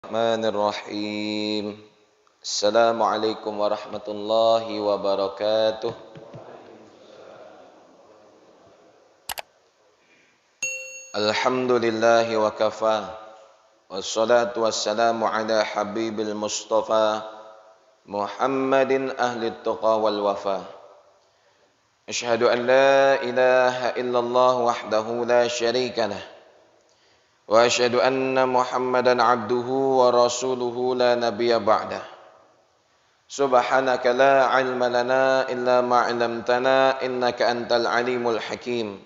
Bismillahirrahmanirrahim. Assalamualaikum warahmatullahi wabarakatuh. Alhamdulillahi wa kafa. Wassalatu wassalamu ala habibil mustafa Muhammadin ahli tuqa wal wafa. Asyhadu an la ilaha illallah wahdahu la syarika lah. Wa asyhadu anna Muhammadan abduhu wa rasuluhu la nabiyya ba'dah. Subhanaka la ilma lana illa ma 'allamtana innaka antal alimul hakim.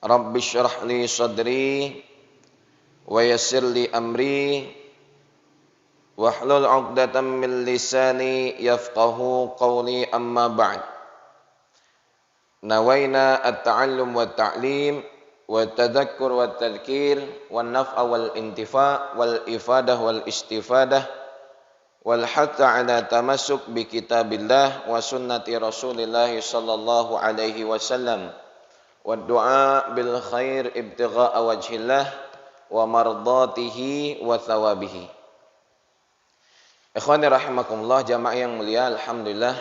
Rabbi shrah li sadri wa yassir li amri wahlul 'uqdatam min lisani yafqahu qawli amma ba'd. Nawaina at-ta'allum wa ta'lim wa tadhakkur wa tadhkir wa naf'a wal intifa' wal ifadah wal istifadah wal hatta ala tamassuk bi kitabillah wa sunnati rasulillah sallallahu alaihi wasallam wa du'a bil khair ibtigha'a wajhillah wa mardatihi wa thawabihi. Ikhwani rahimakumullah, jamaah yang mulia, alhamdulillah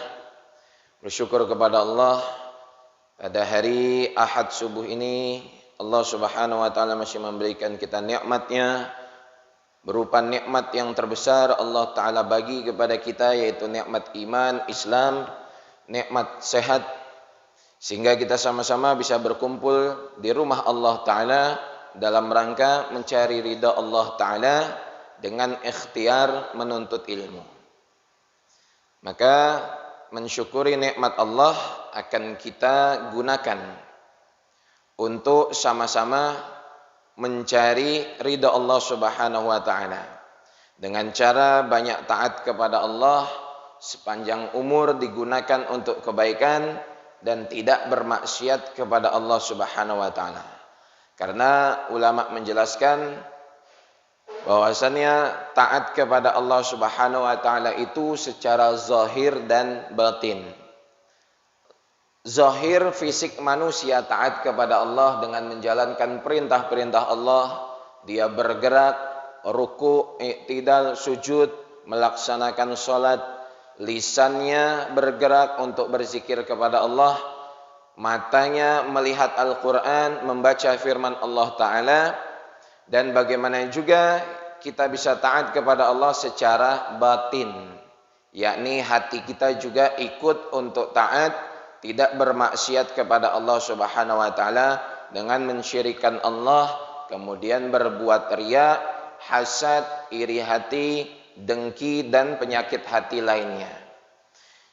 bersyukur kepada Allah pada hari Ahad subuh ini Allah subhanahu wa ta'ala masih memberikan kita nikmatnya berupa nikmat yang terbesar Allah ta'ala bagi kepada kita, yaitu nikmat iman, Islam, nikmat sehat, sehingga kita sama-sama bisa berkumpul di rumah Allah ta'ala dalam rangka mencari ridha Allah ta'ala dengan ikhtiar menuntut ilmu. Maka mensyukuri nikmat Allah akan kita gunakan untuk sama-sama mencari ridha Allah subhanahu wa ta'ala dengan cara banyak taat kepada Allah, sepanjang umur digunakan untuk kebaikan dan tidak bermaksiat kepada Allah subhanahu wa ta'ala. Karena ulama menjelaskan bahwasannya taat kepada Allah subhanahu wa ta'ala itu secara zahir dan batin. Zahir fisik manusia taat kepada Allah dengan menjalankan perintah-perintah Allah. Dia bergerak, ruku', i'tidal, sujud, melaksanakan sholat. Lisannya bergerak untuk berzikir kepada Allah. Matanya melihat Al-Quran, membaca firman Allah Ta'ala. Dan bagaimana juga kita bisa taat kepada Allah secara batin, yakni hati kita juga ikut untuk taat, tidak bermaksiat kepada Allah subhanahu wa ta'ala dengan mensyirikkan Allah, kemudian berbuat riya, hasad, iri hati, dengki, dan penyakit hati lainnya.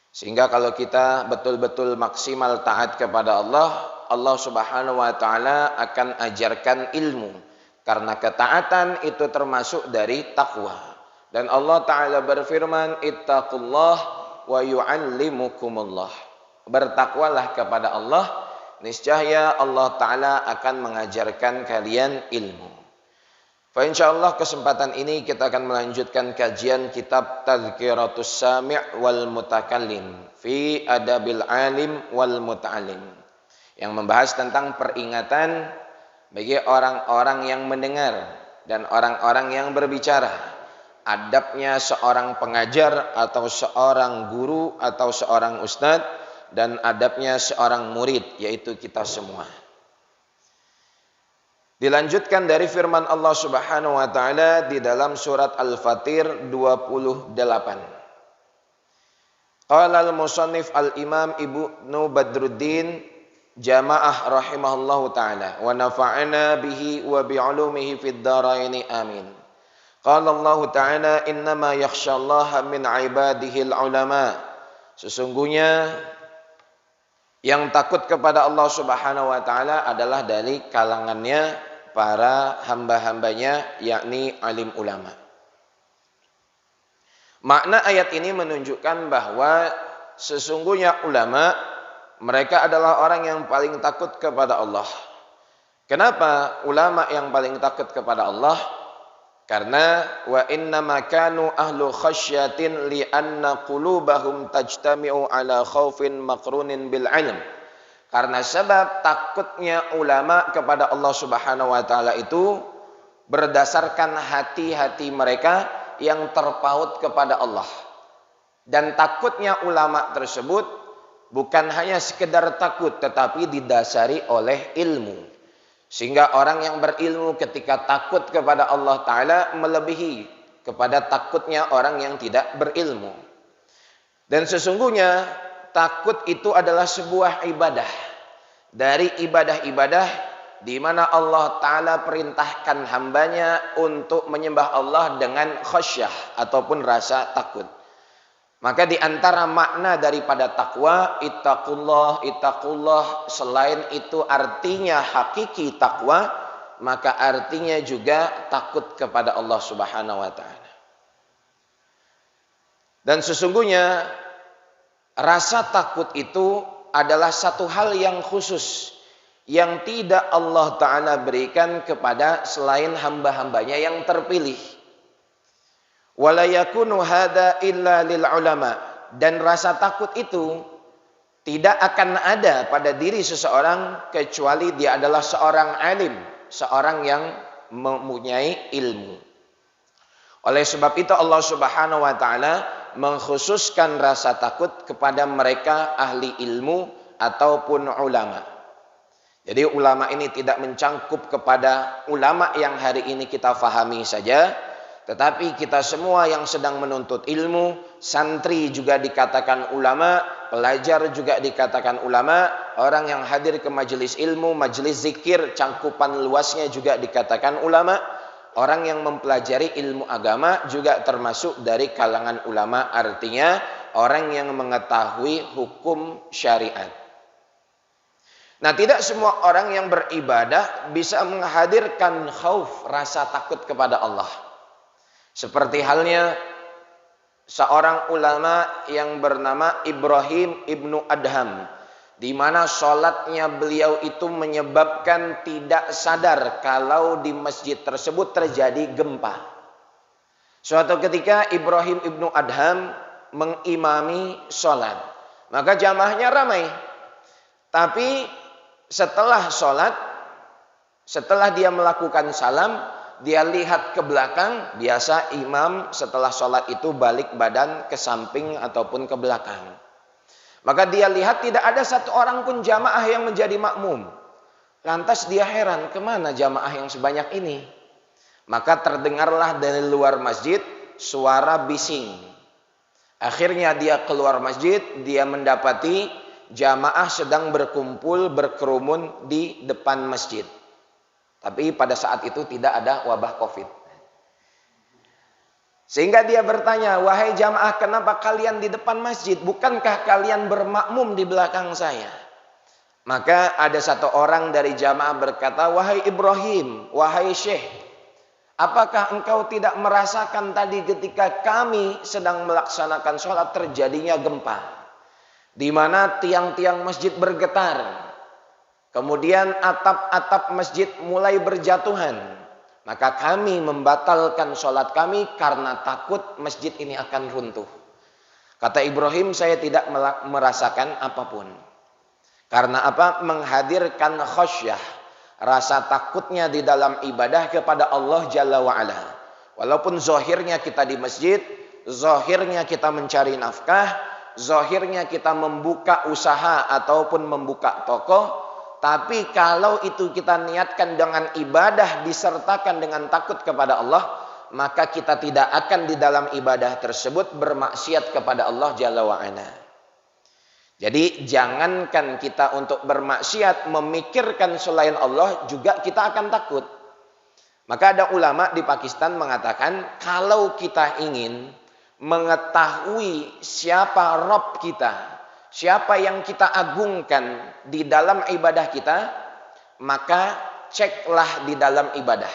Sehingga kalau kita betul-betul maksimal taat kepada Allah, Allah subhanahu wa ta'ala akan ajarkan ilmu. Karena ketaatan itu termasuk dari takwa. Dan Allah ta'ala berfirman, ittaqullah wa yu'allimukumullah. Bertakwalah kepada Allah, niscaya Allah Ta'ala akan mengajarkan kalian ilmu. Fa insyaallah kesempatan ini kita akan melanjutkan kajian kitab Tadhkiratus Sami' wal Mutakallim fi Adabil Alim wal Muta'allim, yang membahas tentang peringatan bagi orang-orang yang mendengar dan orang-orang yang berbicara. Adabnya seorang pengajar atau seorang guru atau seorang ustadz, dan adabnya seorang murid, yaitu kita semua. Dilanjutkan dari firman Allah subhanahu wa ta'ala di dalam surat Al-Fatir 28. Qala al-musannif al-imam Ibnu Badruddin Jamaah rahimahullahu ta'ala wa nafa'ana bihi wa bi'ulumihi fid dharaini amin. Qala Allah ta'ala innama yakhshallaha min ibadihi al-ulama. Sesungguhnya yang takut kepada Allah subhanahu wa ta'ala adalah dari kalangannya para hamba-hambanya, yakni alim ulama. Makna ayat ini menunjukkan bahwa sesungguhnya ulama, mereka adalah orang yang paling takut kepada Allah. Kenapa ulama yang paling takut kepada Allah? Karena wa innama kanu ahlu khasyatin li anna qulubahum tajtami'u ala khaufin maqrunin bil ilm. Karena sebab takutnya ulama kepada Allah Subhanahu wa taala itu berdasarkan hati-hati mereka yang terpaut kepada Allah. Dan takutnya ulama tersebut bukan hanya sekedar takut, tetapi didasari oleh ilmu. Sehingga orang yang berilmu ketika takut kepada Allah Ta'ala melebihi kepada takutnya orang yang tidak berilmu. Dan sesungguhnya takut itu adalah sebuah ibadah. Dari ibadah-ibadah di mana Allah Ta'ala perintahkan hambanya untuk menyembah Allah dengan khasyah ataupun rasa takut. Maka di antara makna daripada takwa, ittaqullah, selain itu artinya hakiki takwa, maka artinya juga takut kepada Allah Subhanahu wa taala. Dan sesungguhnya rasa takut itu adalah satu hal yang khusus yang tidak Allah Ta'ala berikan kepada selain hamba-hambanya yang terpilih. Wala yakunu hada illa lil ulama. Dan rasa takut itu tidak akan ada pada diri seseorang kecuali dia adalah seorang alim, seorang yang mempunyai ilmu. Oleh sebab itu Allah Subhanahu wa taala mengkhususkan rasa takut kepada mereka ahli ilmu ataupun ulama. Jadi ulama ini tidak mencangkup kepada ulama yang hari ini kita fahami saja, tetapi kita semua yang sedang menuntut ilmu, santri juga dikatakan ulama, pelajar juga dikatakan ulama, orang yang hadir ke majelis ilmu, majelis zikir, cangkupan luasnya juga dikatakan ulama, orang yang mempelajari ilmu agama juga termasuk dari kalangan ulama, artinya orang yang mengetahui hukum syariat. Nah, tidak semua orang yang beribadah bisa menghadirkan khauf, rasa takut kepada Allah. Seperti halnya seorang ulama yang bernama Ibrahim ibnu Adham, di mana sholatnya beliau itu menyebabkan tidak sadar kalau di masjid tersebut terjadi gempa. Suatu ketika Ibrahim ibnu Adham mengimami sholat, maka jamaahnya ramai. Tapi setelah sholat, setelah dia melakukan salam, dia lihat ke belakang. Biasa imam setelah sholat itu balik badan ke samping ataupun ke belakang. Maka dia lihat tidak ada satu orang pun jamaah yang menjadi makmum. Lantas dia heran, kemana jamaah yang sebanyak ini? Maka terdengarlah dari luar masjid suara bising. Akhirnya dia keluar masjid, dia mendapati jamaah sedang berkumpul berkerumun di depan masjid. Tapi pada saat itu tidak ada wabah Covid. Sehingga dia bertanya, wahai jamaah, kenapa kalian di depan masjid? Bukankah kalian bermakmum di belakang saya? Maka ada satu orang dari jamaah berkata, wahai Ibrahim, wahai Syekh, apakah engkau tidak merasakan tadi ketika kami sedang melaksanakan sholat terjadinya gempa? Di mana tiang-tiang masjid bergetar. Kemudian atap-atap masjid mulai berjatuhan. Maka kami membatalkan sholat kami karena takut masjid ini akan runtuh. Kata Ibrahim, saya tidak merasakan apapun. Karena apa? Menghadirkan khasyah, rasa takutnya di dalam ibadah kepada Allah Jalla wa'ala. Walaupun zahirnya kita di masjid, zahirnya kita mencari nafkah, zahirnya kita membuka usaha ataupun membuka toko, tapi kalau itu kita niatkan dengan ibadah disertakan dengan takut kepada Allah, maka kita tidak akan di dalam ibadah tersebut bermaksiat kepada Allah Jalla wa'ala. Jadi jangankan kita untuk bermaksiat, memikirkan selain Allah juga kita akan takut. Maka ada ulama di Pakistan mengatakan, kalau kita ingin mengetahui siapa Rabb kita, siapa yang kita agungkan di dalam ibadah kita, maka ceklah di dalam ibadah.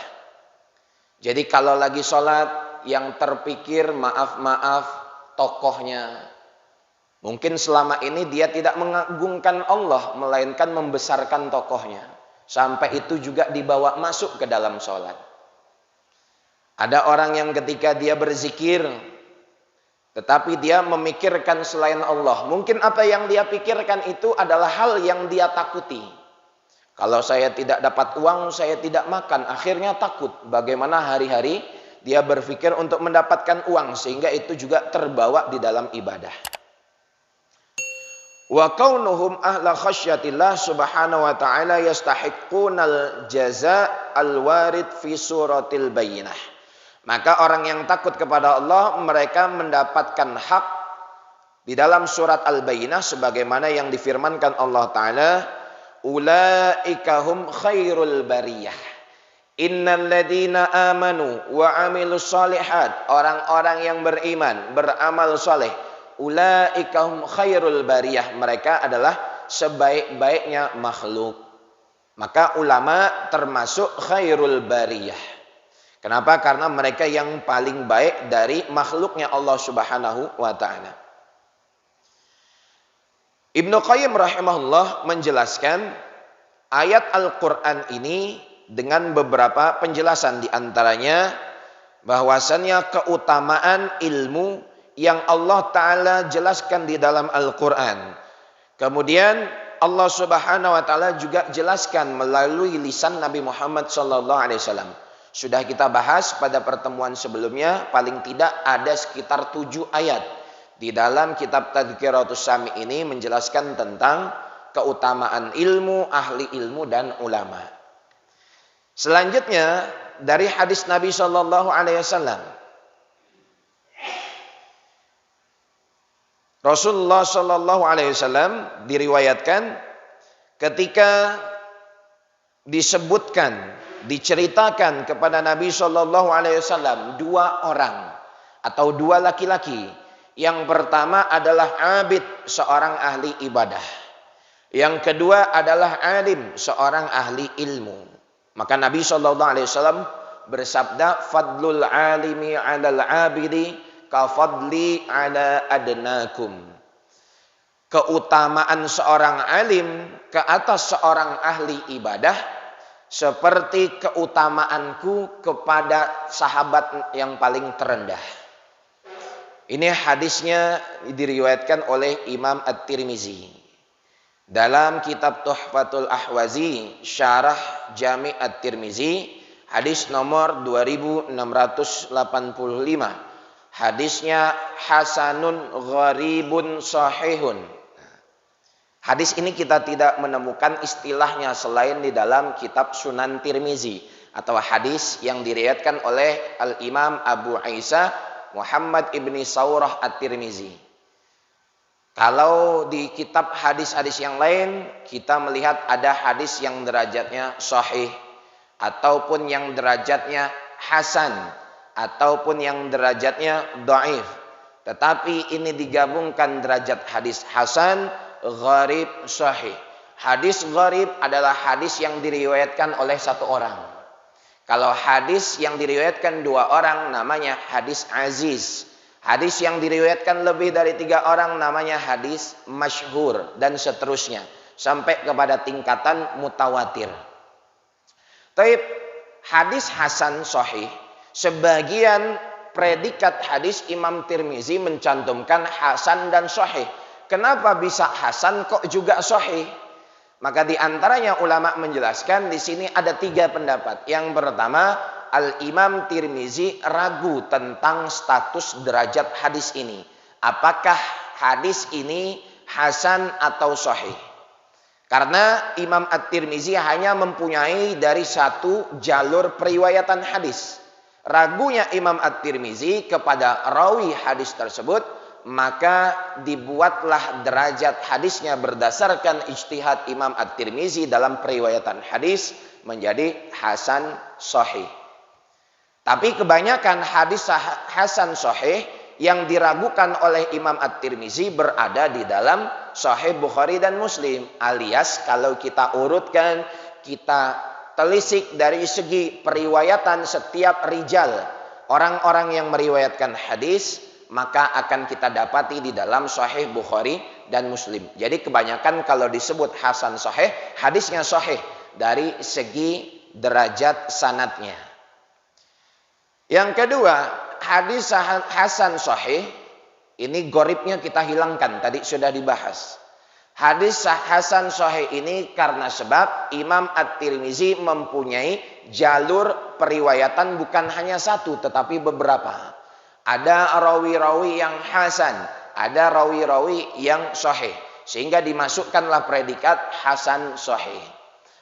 Jadi kalau lagi sholat yang terpikir maaf-maaf tokohnya, mungkin selama ini dia tidak mengagungkan Allah, melainkan membesarkan tokohnya. Sampai itu juga dibawa masuk ke dalam sholat. Ada orang yang ketika dia berzikir, tetapi dia memikirkan selain Allah. Mungkin apa yang dia pikirkan itu adalah hal yang dia takuti. Kalau saya tidak dapat uang, saya tidak makan. Akhirnya takut. Bagaimana hari-hari dia berpikir untuk mendapatkan uang. Sehingga itu juga terbawa di dalam ibadah. Wa kaunuhum ahla khasyatillah subhanahu wa ta'ala yastahiqqunal jaza al-warid fi suratil bayyinah. Maka orang yang takut kepada Allah, mereka mendapatkan hak di dalam surat Al-Bayyinah sebagaimana yang difirmankan Allah Ta'ala, ulaika hum khairul bariyah innal ladina amanu wa amilus solihat, orang-orang yang beriman beramal soleh, ulaika hum khairul bariyah, mereka adalah sebaik-baiknya makhluk. Maka ulama termasuk khairul bariyah. Kenapa? Karena mereka yang paling baik dari makhluknya Allah Subhanahu wa ta'ala. Ibnu Qayyim rahimahullah menjelaskan ayat Al-Quran ini dengan beberapa penjelasan, di antaranya bahwasannya keutamaan ilmu yang Allah Ta'ala jelaskan di dalam Al-Quran. Kemudian Allah Subhanahu wa ta'ala juga jelaskan melalui lisan Nabi Muhammad SAW. Sudah kita bahas pada pertemuan sebelumnya, paling tidak ada sekitar 7 ayat di dalam kitab Tadhkiratus Sami ini menjelaskan tentang keutamaan ilmu, ahli ilmu dan ulama. Selanjutnya dari hadis Nabi SAW, Rasulullah SAW diriwayatkan ketika disebutkan, diceritakan kepada Nabi SAW 2 orang atau 2 laki-laki. Yang pertama adalah abid, seorang ahli ibadah. Yang kedua adalah alim, seorang ahli ilmu. Maka Nabi SAW bersabda, fadlul alimi 'alal abidi kafadli 'ala adnakum. Keutamaan seorang alim ke atas seorang ahli ibadah seperti keutamaanku kepada sahabat yang paling terendah. Ini hadisnya diriwayatkan oleh Imam At-Tirmizi dalam kitab Tuhfatul Ahwazi Syarah Jami' At-Tirmizi, hadis nomor 2685. Hadisnya hasanun gharibun sahihun. Hadis ini kita tidak menemukan istilahnya selain di dalam kitab Sunan Tirmizi atau hadis yang diriwayatkan oleh Al-Imam Abu Isa Muhammad ibni Saurah At-Tirmizi. Kalau di kitab hadis-hadis yang lain, kita melihat ada hadis yang derajatnya sahih, ataupun yang derajatnya hasan, ataupun yang derajatnya dhaif. Tetapi ini digabungkan derajat hadis hasan, gharib, sahih. Hadis gharib adalah hadis yang diriwayatkan oleh 1 orang. Kalau hadis yang diriwayatkan 2 orang namanya hadis aziz. Hadis yang diriwayatkan lebih dari 3 orang namanya hadis masyhur, dan seterusnya sampai kepada tingkatan mutawatir. Taib, hadis hasan sahih, sebagian predikat hadis Imam Tirmizi mencantumkan hasan dan sahih. Kenapa bisa hasan kok juga sahih? Maka di antaranya ulama menjelaskan di sini ada 3 pendapat. Yang pertama, Al-Imam Tirmizi ragu tentang status derajat hadis ini. Apakah hadis ini hasan atau sahih? Karena Imam At-Tirmizi hanya mempunyai dari 1 jalur periwayatan hadis. Ragunya Imam At-Tirmizi kepada rawi hadis tersebut, maka dibuatlah derajat hadisnya berdasarkan ijtihad Imam At-Tirmizi dalam periwayatan hadis menjadi hasan sahih. Tapi kebanyakan hadis hasan sahih yang diragukan oleh Imam At-Tirmizi berada di dalam Sahih Bukhari dan Muslim, alias kalau kita urutkan, kita telisik dari segi periwayatan setiap rijal, orang-orang yang meriwayatkan hadis, maka akan kita dapati di dalam Sahih Bukhari dan Muslim. Jadi kebanyakan kalau disebut hasan sahih, hadisnya sahih dari segi derajat sanadnya. Yang kedua, hadis hasan sahih ini goribnya kita hilangkan, tadi sudah dibahas. Hadis hasan sahih ini karena sebab Imam At-Tirmizi mempunyai jalur periwayatan bukan hanya satu tetapi beberapa. Ada rawi-rawi yang hasan, ada rawi-rawi yang sahih. Sehingga dimasukkanlah predikat hasan sahih.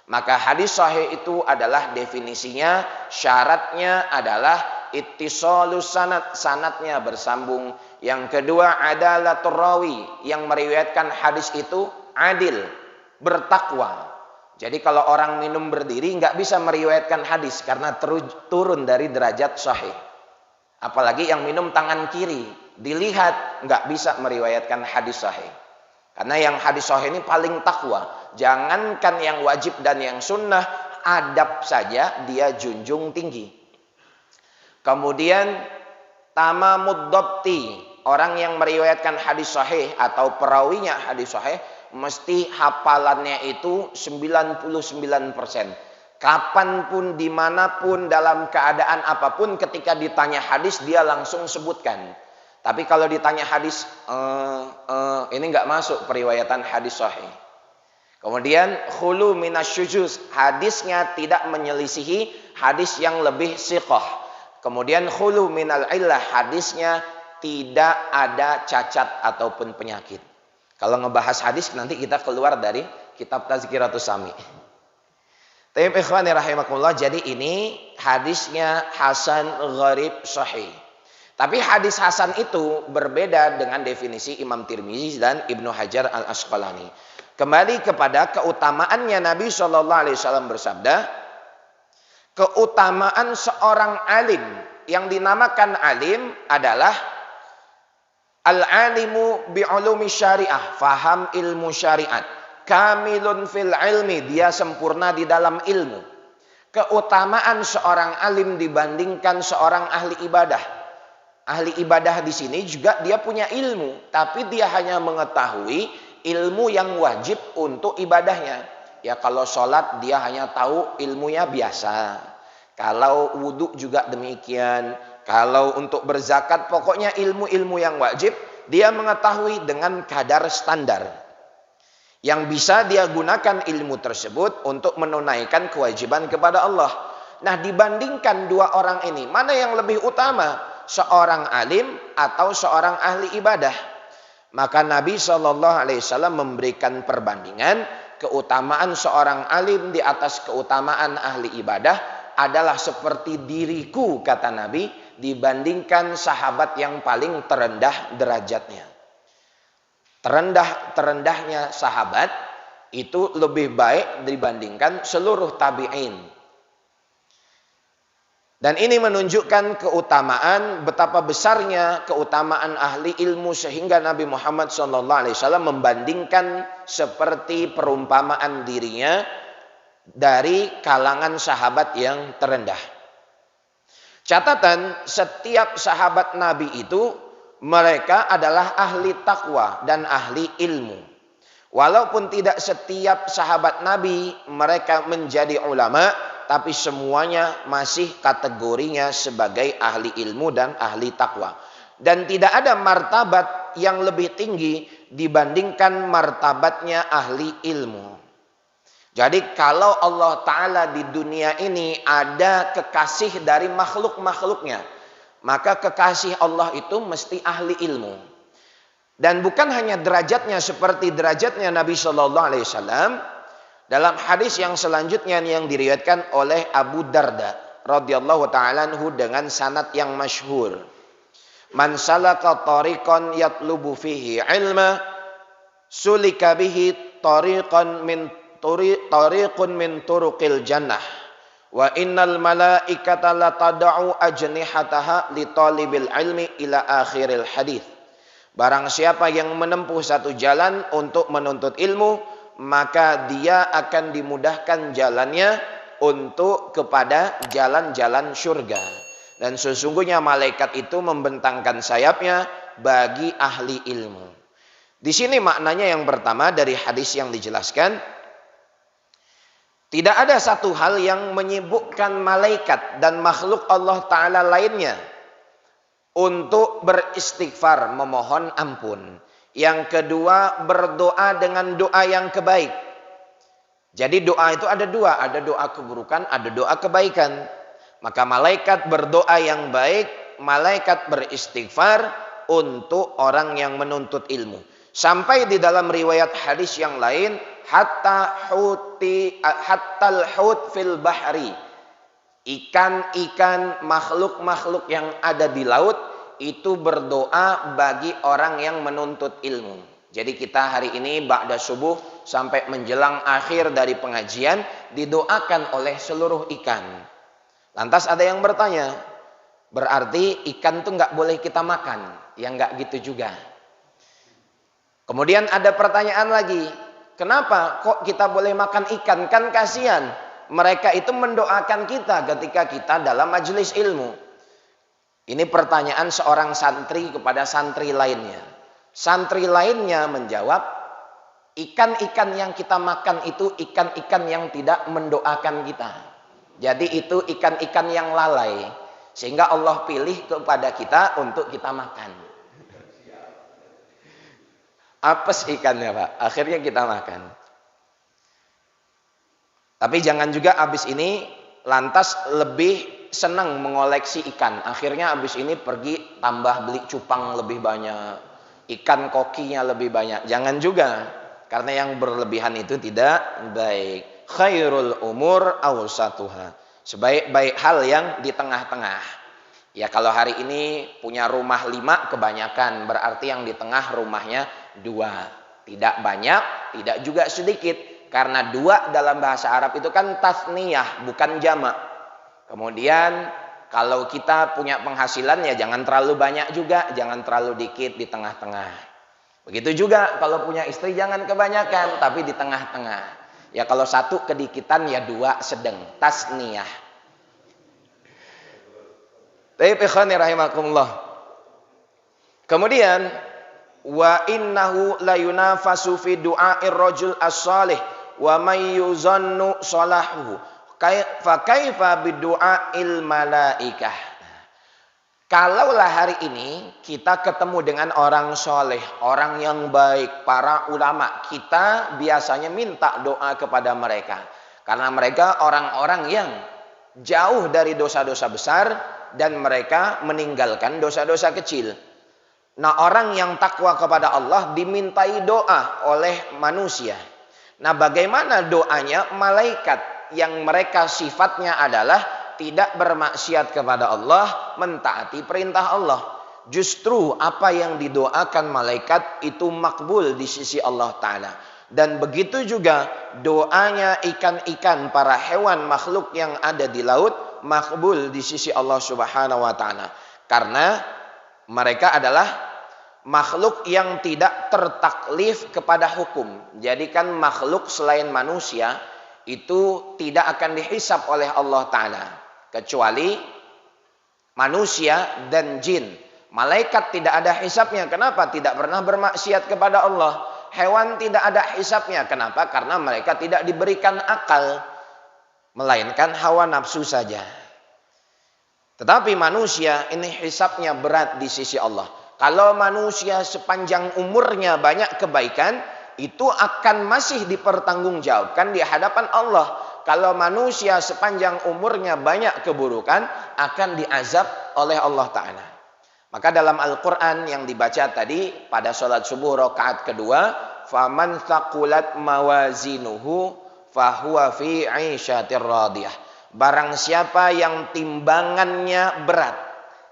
Maka hadis sahih itu adalah definisinya, syaratnya adalah ittisalus sanad, sanadnya bersambung. Yang kedua adalatur rawi, yang meriwayatkan hadis itu adil, bertakwa. Jadi kalau orang minum berdiri nggak bisa meriwayatkan hadis karena turun dari derajat sahih. Apalagi yang minum tangan kiri, dilihat nggak bisa meriwayatkan hadis sahih. Karena yang hadis sahih ini paling takwa. Jangankan yang wajib dan yang sunnah, adab saja dia junjung tinggi. Kemudian tamamud dhabti, orang yang meriwayatkan hadis sahih atau perawinya hadis sahih mesti hafalannya itu 99%. Kapanpun, dimanapun, dalam keadaan apapun, ketika ditanya hadis dia langsung sebutkan. Tapi kalau ditanya hadis, ini nggak masuk periwayatan hadis sahih. Kemudian khulu minasyujuz, hadisnya tidak menyelisihi hadis yang lebih siqah. Kemudian khulu minal illah, hadisnya tidak ada cacat ataupun penyakit. Kalau ngebahas hadis nanti kita keluar dari kitab Tazkiratus Sami. Tayyib ikhwani rahimakumullah, jadi ini hadisnya hasan gharib sahih. Tapi hadis hasan itu berbeda dengan definisi Imam Tirmizi dan Ibnu Hajar Al-Asqalani. Kembali kepada keutamaannya, Nabi SAW bersabda, keutamaan seorang alim, yang dinamakan alim adalah al-alimu bi'ulumi syariah, faham ilmu syariat, kamilun fil ilmi, dia sempurna di dalam ilmu. Keutamaan seorang alim dibandingkan seorang ahli ibadah. Ahli ibadah di sini juga dia punya ilmu, tapi dia hanya mengetahui ilmu yang wajib untuk ibadahnya. Ya kalau sholat dia hanya tahu ilmunya biasa. Kalau wudhu juga demikian. Kalau untuk berzakat, pokoknya ilmu-ilmu yang wajib dia mengetahui dengan kadar standar. Yang bisa dia gunakan ilmu tersebut untuk menunaikan kewajiban kepada Allah. Nah, dibandingkan dua orang ini, mana yang lebih utama? Seorang alim atau seorang ahli ibadah? Maka Nabi SAW memberikan perbandingan, keutamaan seorang alim di atas keutamaan ahli ibadah adalah seperti diriku, kata Nabi, dibandingkan sahabat yang paling terendah derajatnya. Terendahnya sahabat itu lebih baik dibandingkan seluruh tabi'in. Dan ini menunjukkan keutamaan, betapa besarnya keutamaan ahli ilmu, sehingga Nabi Muhammad SAW membandingkan seperti perumpamaan dirinya dari kalangan sahabat yang terendah. Catatan, setiap sahabat Nabi itu mereka adalah ahli takwa dan ahli ilmu. Walaupun tidak setiap sahabat Nabi mereka menjadi ulama, tapi semuanya masih kategorinya sebagai ahli ilmu dan ahli takwa. Dan tidak ada martabat yang lebih tinggi dibandingkan martabatnya ahli ilmu. Jadi kalau Allah Ta'ala di dunia ini ada kekasih dari makhluk-makhluknya, maka kekasih Allah itu mesti ahli ilmu. Dan bukan hanya derajatnya seperti derajatnya Nabi SAW. Dalam hadis yang selanjutnya yang diriwayatkan oleh Abu Darda radhiyallahu ta'ala anhu dengan sanad yang masyhur. Man salaka tariqan yatlubu fihi ilma sulika bihi tariqun min turuqil jannah wa innal malaikata la tad'u ajnihataha li talibil ilmi ila akhiril hadis. Barang siapa yang menempuh satu jalan untuk menuntut ilmu, maka dia akan dimudahkan jalannya untuk kepada jalan-jalan surga. Dan sesungguhnya malaikat itu membentangkan sayapnya bagi ahli ilmu. Di sini maknanya yang pertama dari hadis yang dijelaskan, tidak ada satu hal yang menyibukkan malaikat dan makhluk Allah Ta'ala lainnya untuk beristighfar, memohon ampun. Yang kedua, berdoa dengan doa yang kebaik. Jadi doa itu ada dua, ada doa keburukan, ada doa kebaikan. Maka malaikat berdoa yang baik, malaikat beristighfar untuk orang yang menuntut ilmu. Sampai di dalam riwayat hadis yang lain, hattal hut fil bahri. Ikan-ikan, makhluk-makhluk yang ada di laut itu berdoa bagi orang yang menuntut ilmu. Jadi kita hari ini ba'da subuh sampai menjelang akhir dari pengajian didoakan oleh seluruh ikan. Lantas ada yang bertanya, berarti ikan tuh nggak boleh kita makan? Ya nggak gitu juga. Kemudian ada pertanyaan lagi, kenapa kok kita boleh makan ikan? Kan kasihan, mereka itu mendoakan kita ketika kita dalam majelis ilmu. Ini pertanyaan seorang santri kepada santri lainnya. Santri lainnya menjawab, ikan-ikan yang kita makan itu ikan-ikan yang tidak mendoakan kita. Jadi itu ikan-ikan yang lalai. Sehingga Allah pilih kepada kita untuk kita makan. Apes ikannya Pak, akhirnya kita makan. Tapi jangan juga habis ini lantas lebih senang mengoleksi ikan. Akhirnya habis ini pergi tambah beli cupang lebih banyak. Ikan kokinya lebih banyak. Jangan juga. Karena yang berlebihan itu tidak baik. Khairul umur awsatuha. Sebaik-baik hal yang di tengah-tengah. Ya kalau hari ini punya rumah 5 kebanyakan. Berarti yang di tengah rumahnya 2. Tidak banyak, tidak juga sedikit. Karena 2 dalam bahasa Arab itu kan tasniyah, bukan jamak. Kemudian kalau kita punya penghasilan ya jangan terlalu banyak juga, jangan terlalu dikit di tengah-tengah. Begitu juga kalau punya istri jangan kebanyakan, tapi di tengah-tengah. Ya kalau 1 kedikitan ya 2 sedang, tasniyah. Baik ikhwani rahimakumullah. Kemudian wa innahu la yunafasu fi du'a'ir rajul as-salih wa may yuzannu salahuhu. Fa kaifa bidu'ail malaikah. Kalaulah hari ini kita ketemu dengan orang soleh, orang yang baik, para ulama, kita biasanya minta doa kepada mereka. Karena mereka orang-orang yang jauh dari dosa-dosa besar dan mereka meninggalkan dosa-dosa kecil. Nah, orang yang takwa kepada Allah dimintai doa oleh manusia. Nah, bagaimana doanya malaikat? Yang mereka sifatnya adalah tidak bermaksiat kepada Allah, mentaati perintah Allah. Justru apa yang didoakan malaikat itu makbul di sisi Allah Ta'ala. Dan begitu juga doanya ikan-ikan, para hewan makhluk yang ada di laut, makbul di sisi Allah Subhanahu wa Ta'ala. Karena mereka adalah makhluk yang tidak tertaklif kepada hukum. Jadi kan makhluk selain manusia itu tidak akan dihisap oleh Allah Ta'ala. Kecuali manusia dan jin. Malaikat tidak ada hisapnya. Kenapa? Tidak pernah bermaksiat kepada Allah. Hewan tidak ada hisapnya. Kenapa? Karena mereka tidak diberikan akal. Melainkan hawa nafsu saja. Tetapi manusia ini hisapnya berat di sisi Allah. Kalau manusia sepanjang umurnya banyak kebaikan, itu akan masih dipertanggungjawabkan di hadapan Allah. Kalau manusia sepanjang umurnya banyak keburukan, akan diazab oleh Allah Ta'ala. Maka dalam Al-Quran yang dibaca tadi pada sholat subuh rakaat kedua, faman thaqulat mawazinuhu fahuwa fi 'ishatir radiyah. Barang siapa yang timbangannya berat.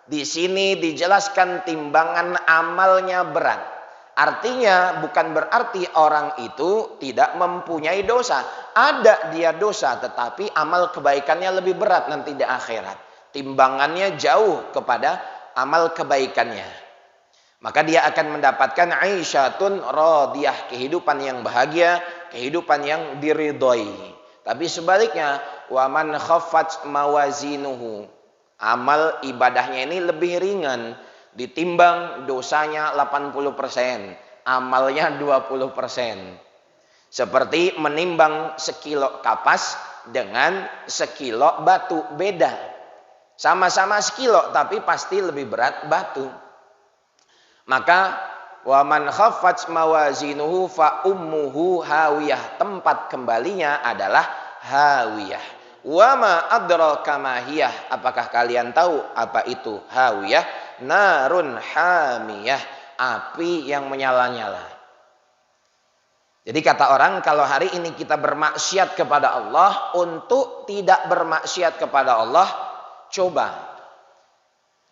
Di sini dijelaskan timbangan amalnya berat. Artinya bukan berarti orang itu tidak mempunyai dosa. Ada dia dosa, tetapi amal kebaikannya lebih berat nanti di akhirat. Timbangannya jauh kepada amal kebaikannya. Maka dia akan mendapatkan aisyatun radiyah, kehidupan yang bahagia, kehidupan yang diridhoi. Tapi sebaliknya, wa man khaffat mawazinuhu, amal ibadahnya ini lebih ringan. Ditimbang dosanya 80%, amalnya 20%. Seperti menimbang sekilo kapas dengan sekilo batu, beda. Sama-sama sekilo tapi pasti lebih berat batu. Maka Wa man khaffat mawazinuhu fa ummuhu hawiyah. Tempat kembalinya adalah hawiyah. Wa ma adraka ma hiyah. Apakah kalian tahu apa itu hawiyah? Narun hamiyah. Api yang menyala-nyala. Jadi kata orang, kalau hari ini kita bermaksiat kepada Allah, untuk tidak bermaksiat kepada Allah, coba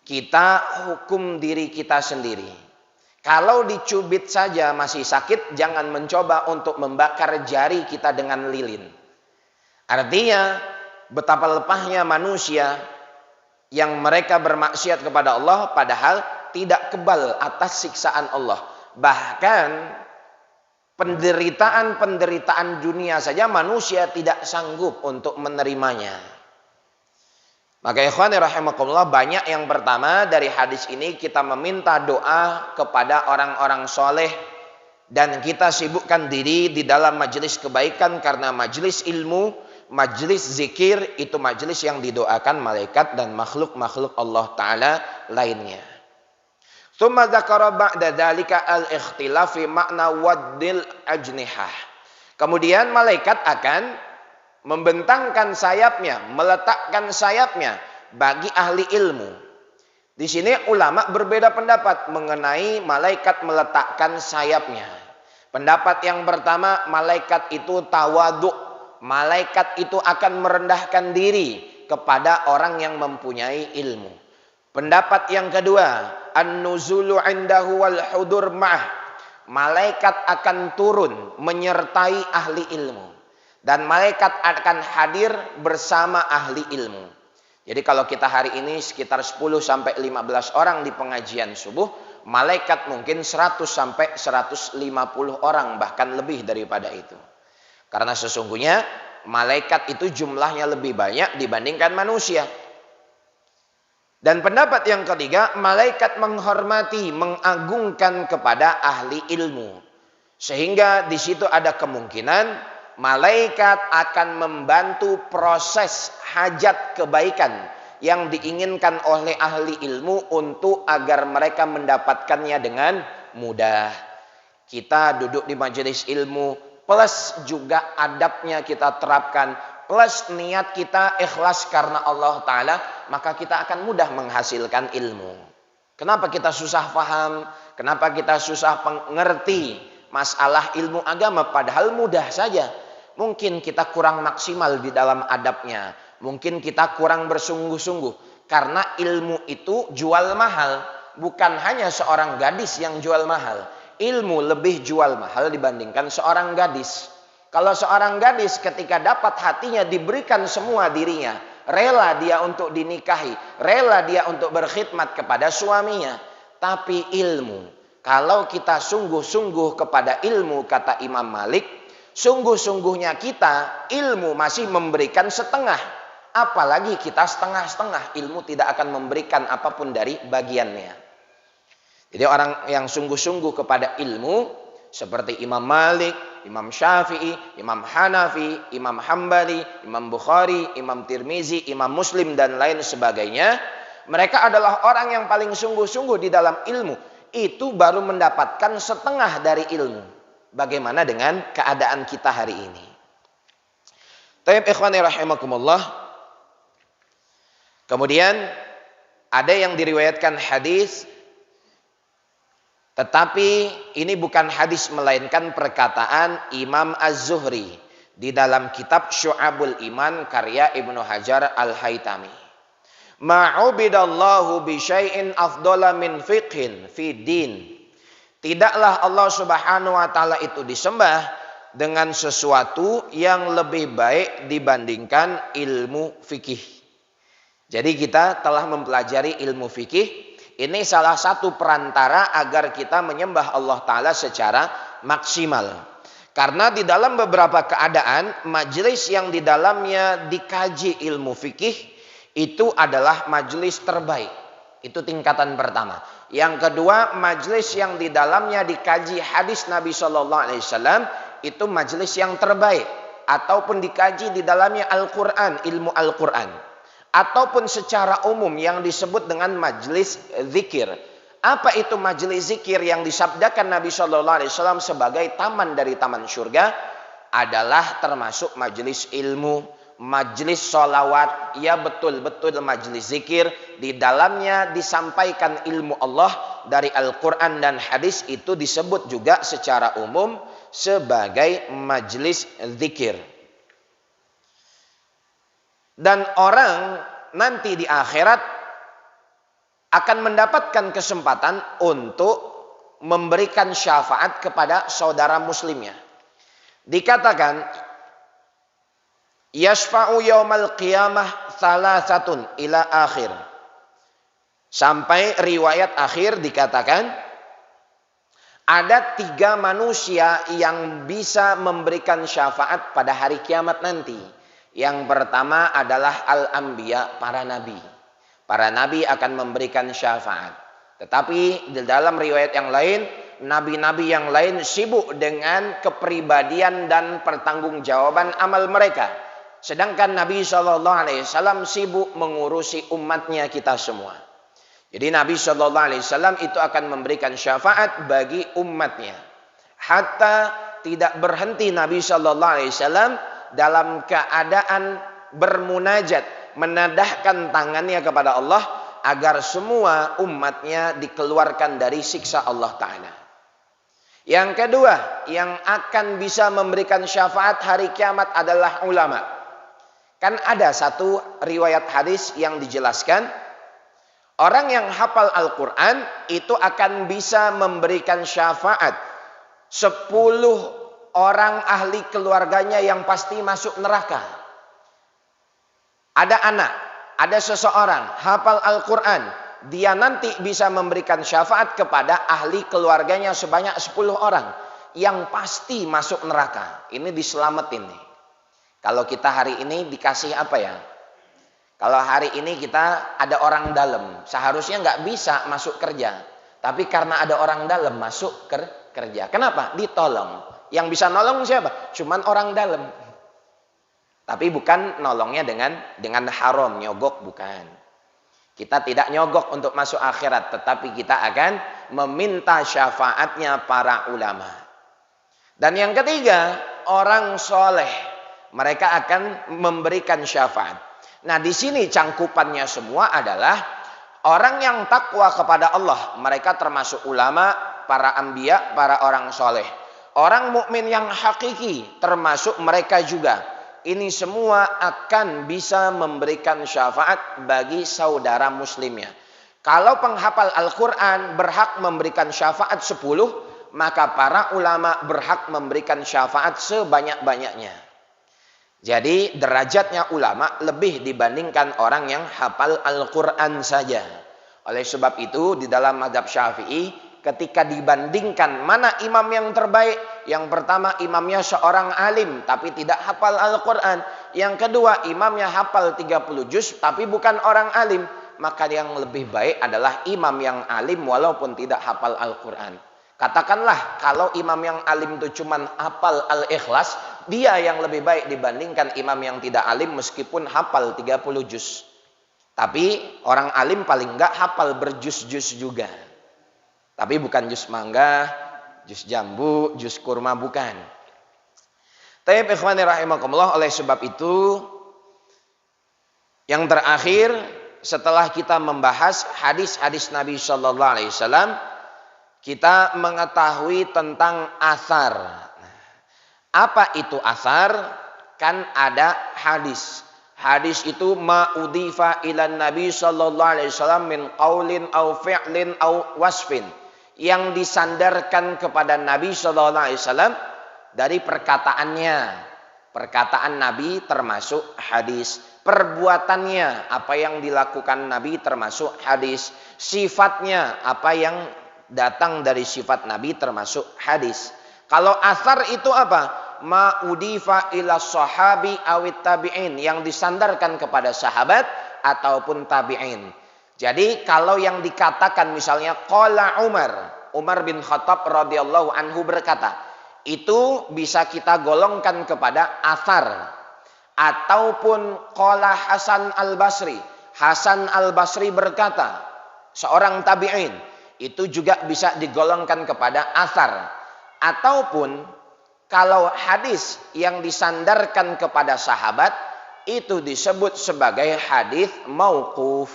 kita hukum diri kita sendiri. Kalau dicubit saja masih sakit, jangan mencoba untuk membakar jari kita dengan lilin. Artinya, betapa lepahnya manusia yang mereka bermaksiat kepada Allah, padahal tidak kebal atas siksaan Allah. Bahkan, penderitaan-penderitaan dunia saja manusia tidak sanggup untuk menerimanya. Maka ikhwani rahimakumullah, banyak yang pertama dari hadis ini kita meminta doa kepada orang-orang soleh. Dan kita sibukkan diri di dalam majelis kebaikan. Karena majelis ilmu, majelis zikir itu majelis yang didoakan malaikat dan makhluk-makhluk Allah Ta'ala lainnya. Tsumma dzakara ba'da dzalika al-ikhtilaf fi makna waddil ajnihah. Kemudian malaikat akan membentangkan sayapnya, meletakkan sayapnya bagi ahli ilmu. Di sini ulama berbeda pendapat mengenai malaikat meletakkan sayapnya. Pendapat yang pertama, malaikat itu tawaduk. Malaikat itu akan merendahkan diri kepada orang yang mempunyai ilmu. Pendapat yang kedua, an-nuzulu indahu wal hudur ma'ah. Malaikat akan turun menyertai ahli ilmu. Dan malaikat akan hadir bersama ahli ilmu. Jadi kalau kita hari ini sekitar 10-15 orang di pengajian subuh, malaikat mungkin 100-150 orang, bahkan lebih daripada itu. Karena sesungguhnya malaikat itu jumlahnya lebih banyak dibandingkan manusia. Dan pendapat yang ketiga, malaikat menghormati, mengagungkan kepada ahli ilmu. Sehingga di situ ada kemungkinan malaikat akan membantu proses hajat kebaikan yang diinginkan oleh ahli ilmu untuk agar mereka mendapatkannya dengan mudah. Kita duduk di majelis ilmu, plus juga adabnya kita terapkan, plus niat kita ikhlas karena Allah Ta'ala, maka kita akan mudah menghasilkan ilmu. Kenapa kita susah paham? Kenapa kita susah mengerti masalah ilmu agama? Padahal mudah saja. Mungkin kita kurang maksimal di dalam adabnya. Mungkin kita kurang bersungguh-sungguh. Karena ilmu itu jual mahal. Bukan hanya seorang gadis yang jual mahal. Ilmu lebih jual mahal dibandingkan seorang gadis. Kalau seorang gadis ketika dapat hatinya diberikan semua dirinya. Rela dia untuk dinikahi. Rela dia untuk berkhidmat kepada suaminya. Tapi ilmu. Kalau kita sungguh-sungguh kepada ilmu, kata Imam Malik, sungguh-sungguhnya kita ilmu masih memberikan setengah. Apalagi kita setengah-setengah, ilmu tidak akan memberikan apapun dari bagiannya. Jadi orang yang sungguh-sungguh kepada ilmu seperti Imam Malik, Imam Syafi'i, Imam Hanafi, Imam Hambali, Imam Bukhari, Imam Tirmizi, Imam Muslim dan lain sebagainya, mereka adalah orang yang paling sungguh-sungguh di dalam ilmu. Itu baru mendapatkan setengah dari ilmu. Bagaimana dengan keadaan kita hari ini? Tayyib ikhwani rahimakumullah. Kemudian ada yang diriwayatkan hadis, tetapi ini bukan hadis melainkan perkataan Imam Az-Zuhri di dalam kitab Syu'abul Iman karya Ibnu Hajar Al-Haytami. Ma'ubidallahu bi syai'in afdala min fiqhin fi din. Tidaklah Allah Subhanahu wa Ta'ala itu disembah dengan sesuatu yang lebih baik dibandingkan ilmu fikih. Jadi kita telah mempelajari ilmu fikih. Ini salah satu perantara agar kita menyembah Allah Ta'ala secara maksimal. Karena di dalam beberapa keadaan, majelis yang di dalamnya dikaji ilmu fikih itu adalah majelis terbaik. Itu tingkatan pertama. Yang kedua, majelis yang di dalamnya dikaji hadis Nabi SAW itu majelis yang terbaik. Ataupun dikaji di dalamnya Al-Quran, ilmu Al-Quran. Ataupun secara umum yang disebut dengan majelis zikir. Apa itu majelis zikir yang disabdakan Nabi Shallallahu Alaihi Wasallam sebagai taman dari taman surga? Adalah termasuk majelis ilmu, majelis sholawat. Ya betul-betul majelis zikir. Di dalamnya disampaikan ilmu Allah dari Al-Quran dan hadis, itu disebut juga secara umum sebagai majelis zikir. Dan orang nanti di akhirat akan mendapatkan kesempatan untuk memberikan syafaat kepada saudara muslimnya. Dikatakan, yashfa'u yaumal qiyamah thalathatun ila akhir. Sampai riwayat akhir dikatakan, ada 3 manusia yang bisa memberikan syafaat pada hari kiamat nanti. Yang pertama adalah al-anbiya, para nabi. Para nabi akan memberikan syafaat. Tetapi di dalam riwayat yang lain, nabi-nabi yang lain sibuk dengan kepribadian dan pertanggungjawaban amal mereka. Sedangkan Nabi SAW sibuk mengurusi umatnya, kita semua. Jadi Nabi SAW itu akan memberikan syafaat bagi umatnya. Hatta tidak berhenti Nabi SAW dalam keadaan bermunajat, menadahkan tangannya kepada Allah agar semua umatnya dikeluarkan dari siksa Allah Ta'ala. Yang kedua, yang akan bisa memberikan syafaat hari kiamat adalah ulama. Kan ada satu riwayat hadis yang dijelaskan, orang yang hafal Al-Quran itu akan bisa memberikan syafaat 10 orang ahli keluarganya yang pasti masuk neraka. Ada anak, ada seseorang hafal Al-Quran, dia nanti bisa memberikan syafaat kepada ahli keluarganya sebanyak 10 orang yang pasti masuk neraka. Ini diselamatin nih. Kalau kita hari ini dikasih apa ya? Kalau hari ini kita ada orang dalam, seharusnya nggak bisa masuk kerja. Tapi karena ada orang dalam masuk kerja. Kenapa? Ditolong. Yang bisa nolong siapa? Cuman orang dalam. Tapi bukan nolongnya dengan haram, nyogok, bukan. Kita tidak nyogok untuk masuk akhirat, tetapi kita akan meminta syafaatnya para ulama. Dan yang ketiga, orang soleh. Mereka akan memberikan syafaat. Nah, di sini cangkupannya semua adalah orang yang takwa kepada Allah. Mereka termasuk ulama, para anbiya, para orang soleh. Orang mukmin yang hakiki termasuk mereka juga. Ini semua akan bisa memberikan syafaat bagi saudara muslimnya. Kalau penghafal Al-Quran berhak memberikan syafaat 10, maka para ulama berhak memberikan syafaat sebanyak-banyaknya. Jadi derajatnya ulama lebih dibandingkan orang yang hafal Al-Quran saja. Oleh sebab itu di dalam mazhab Syafi'i, ketika dibandingkan mana imam yang terbaik, yang pertama imamnya seorang alim tapi tidak hafal Al-Quran. Yang kedua imamnya hafal 30 juz tapi bukan orang alim. Maka yang lebih baik adalah imam yang alim walaupun tidak hafal Al-Quran. Katakanlah kalau imam yang alim itu cuma hafal Al-Ikhlas, dia yang lebih baik dibandingkan imam yang tidak alim meskipun hafal 30 juz. Tapi orang alim paling enggak hafal berjuz-juz juga. Tapi bukan jus mangga, jus jambu, jus kurma, bukan. Taib ikhwani rahimakumullah, oleh sebab itu yang terakhir setelah kita membahas hadis-hadis Nabi Shallallahu Alaihi Wasallam, kita mengetahui tentang athar. Apa itu athar? Kan ada hadis. Hadis itu ma'udhifa ilan Nabi Shallallahu Alaihi Wasallam min qaulin au fi'lin au wasfin, yang disandarkan kepada Nabi Shallallahu Alaihi Wasallam dari perkataannya. Perkataan Nabi termasuk hadis. Perbuatannya, apa yang dilakukan Nabi termasuk hadis. Sifatnya, apa yang datang dari sifat Nabi termasuk hadis. Kalau athar itu apa? Ma'udifa ila sahabi awit tabi'in, yang disandarkan kepada sahabat ataupun tabi'in. Jadi kalau yang dikatakan misalnya qala Umar bin Khattab radhiyallahu anhu berkata, itu bisa kita golongkan kepada athar. Ataupun qala Hasan al-Basri berkata, seorang tabi'in, itu juga bisa digolongkan kepada athar. Ataupun kalau hadis yang disandarkan kepada sahabat itu disebut sebagai hadis mauquf.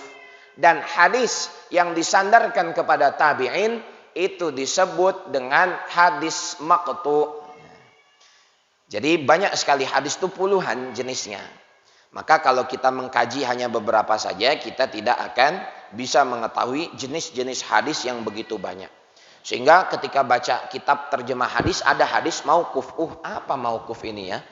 Dan hadis yang disandarkan kepada tabi'in itu disebut dengan hadis maqtu'. Jadi banyak sekali hadis itu puluhan jenisnya. Maka kalau kita mengkaji hanya beberapa saja, kita tidak akan bisa mengetahui jenis-jenis hadis yang begitu banyak. Sehingga ketika baca kitab terjemah hadis, ada hadis mauquf. Apa mauquf ini ya?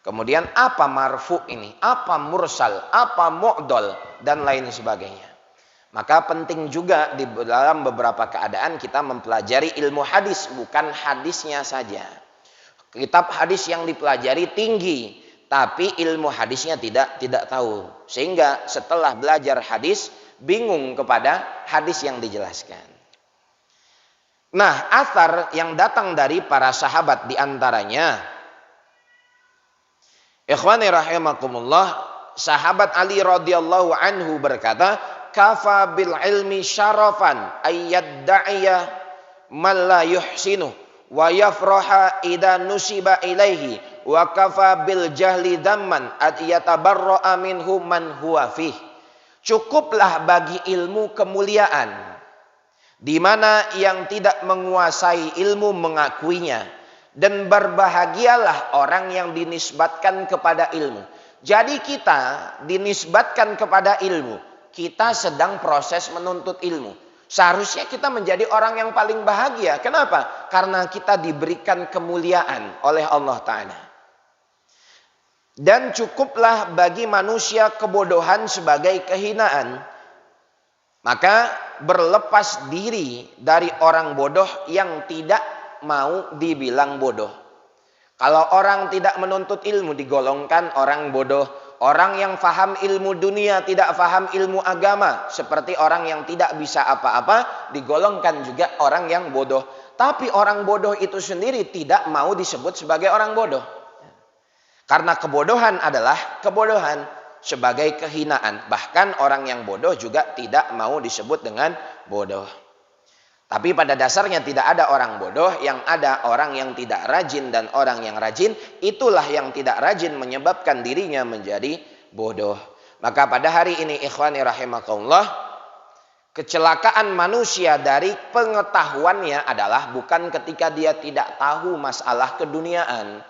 Kemudian apa marfu ini? Apa mursal? Apa mu'dal? Dan lain sebagainya. Maka penting juga di dalam beberapa keadaan kita mempelajari ilmu hadis, bukan hadisnya saja. Kitab hadis yang dipelajari tinggi, tapi ilmu hadisnya tidak tahu. Sehingga setelah belajar hadis, bingung kepada hadis yang dijelaskan. Nah, athar yang datang dari para sahabat diantaranya, ikhwani rahimakumullah, sahabat Ali radhiyallahu anhu berkata, kafa bil ilmi syarafan ayyadda'iya man la yuhsinu wa yafraha idza nusiba ilaihi wa kafa bil jahli dhamman ad yatabarra'a minhu man huwa fih. Cukuplah bagi ilmu kemuliaan di mana yang tidak menguasai ilmu mengakuinya, dan berbahagialah orang yang dinisbatkan kepada ilmu. Jadi kita dinisbatkan kepada ilmu, kita sedang proses menuntut ilmu. Seharusnya kita menjadi orang yang paling bahagia. Kenapa? Karena kita diberikan kemuliaan oleh Allah Ta'ala. Dan cukuplah bagi manusia kebodohan sebagai kehinaan. Maka berlepas diri dari orang bodoh yang tidak mau dibilang bodoh. Kalau orang tidak menuntut ilmu digolongkan orang bodoh. Orang yang faham ilmu dunia tidak faham ilmu agama, seperti orang yang tidak bisa apa-apa digolongkan juga orang yang bodoh. Tapi orang bodoh itu sendiri tidak mau disebut sebagai orang bodoh. Karena kebodohan adalah kebodohan sebagai kehinaan. Bahkan orang yang bodoh juga tidak mau disebut dengan bodoh. Tapi pada dasarnya tidak ada orang bodoh, yang ada orang yang tidak rajin, dan orang yang rajin itulah yang tidak rajin menyebabkan dirinya menjadi bodoh. Maka pada hari ini ikhwani rahimakumullah, kecelakaan manusia dari pengetahuannya adalah bukan ketika dia tidak tahu masalah keduniaan.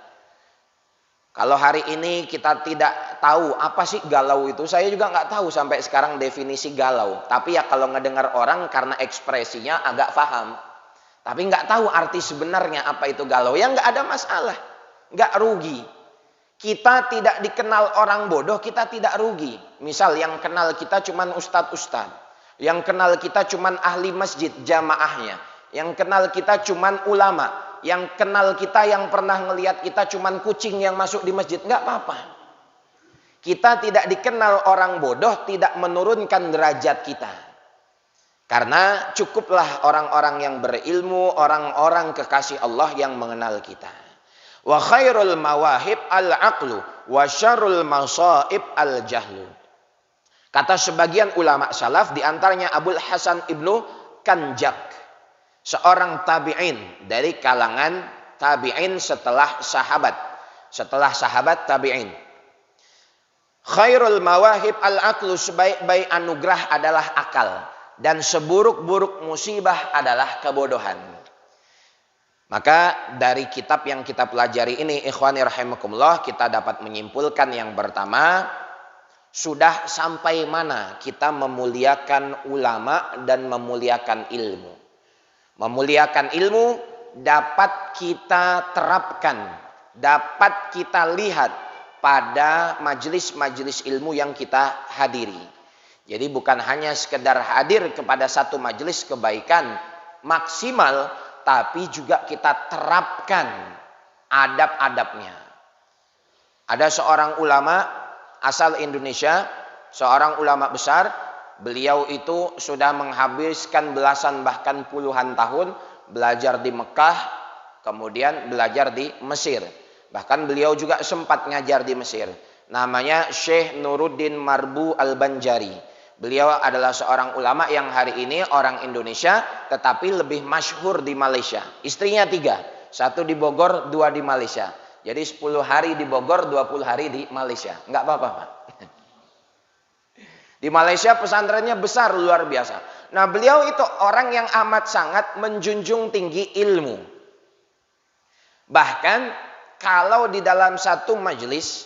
Kalau hari ini kita tidak tahu apa sih galau itu, saya juga nggak tahu sampai sekarang definisi galau. Tapi ya kalau ngedengar orang karena ekspresinya agak paham. Tapi nggak tahu arti sebenarnya apa itu galau, ya nggak ada masalah, nggak rugi. Kita tidak dikenal orang bodoh, kita tidak rugi. Misal yang kenal kita cuman ustadz-ustadz, yang kenal kita cuman ahli masjid jamaahnya, yang kenal kita cuman ulama. Yang kenal kita, yang pernah ngelihat kita cuman kucing yang masuk di masjid, nggak apa-apa. Kita tidak dikenal orang bodoh tidak menurunkan derajat kita. Karena cukuplah orang-orang yang berilmu, orang-orang kekasih Allah yang mengenal kita. Wa khairul mawahib al-aqlu wa syarrul masaib al-jahlu. Kata sebagian ulama salaf, diantaranya Abul Hasan Ibnu Kanjak, seorang tabi'in dari kalangan tabi'in setelah sahabat tabi'in. Khairul mawahib al-aqlu, sebaik-baik anugerah adalah akal, dan seburuk-buruk musibah adalah kebodohan. Maka dari kitab yang kita pelajari ini ikhwani rahimakumullah, kita dapat menyimpulkan yang pertama, sudah sampai mana kita memuliakan ulama dan memuliakan ilmu. Memuliakan ilmu dapat kita terapkan, dapat kita lihat pada majelis-majelis ilmu yang kita hadiri. Jadi bukan hanya sekedar hadir kepada satu majelis kebaikan maksimal, tapi juga kita terapkan adab-adabnya. Ada seorang ulama asal Indonesia, seorang ulama besar. Beliau itu sudah menghabiskan belasan bahkan puluhan tahun belajar di Mekah, kemudian belajar di Mesir. Bahkan beliau juga sempat ngajar di Mesir. Namanya Syekh Nuruddin Marbu Al-Banjari. Beliau adalah seorang ulama yang hari ini orang Indonesia, tetapi lebih masyhur di Malaysia. Istrinya 3, 1 di Bogor, 2 di Malaysia. Jadi 10 hari di Bogor, 20 hari di Malaysia. Enggak apa-apa, Pak. Di Malaysia pesantrennya besar, luar biasa. Nah, beliau itu orang yang amat sangat menjunjung tinggi ilmu. Bahkan kalau di dalam satu majelis,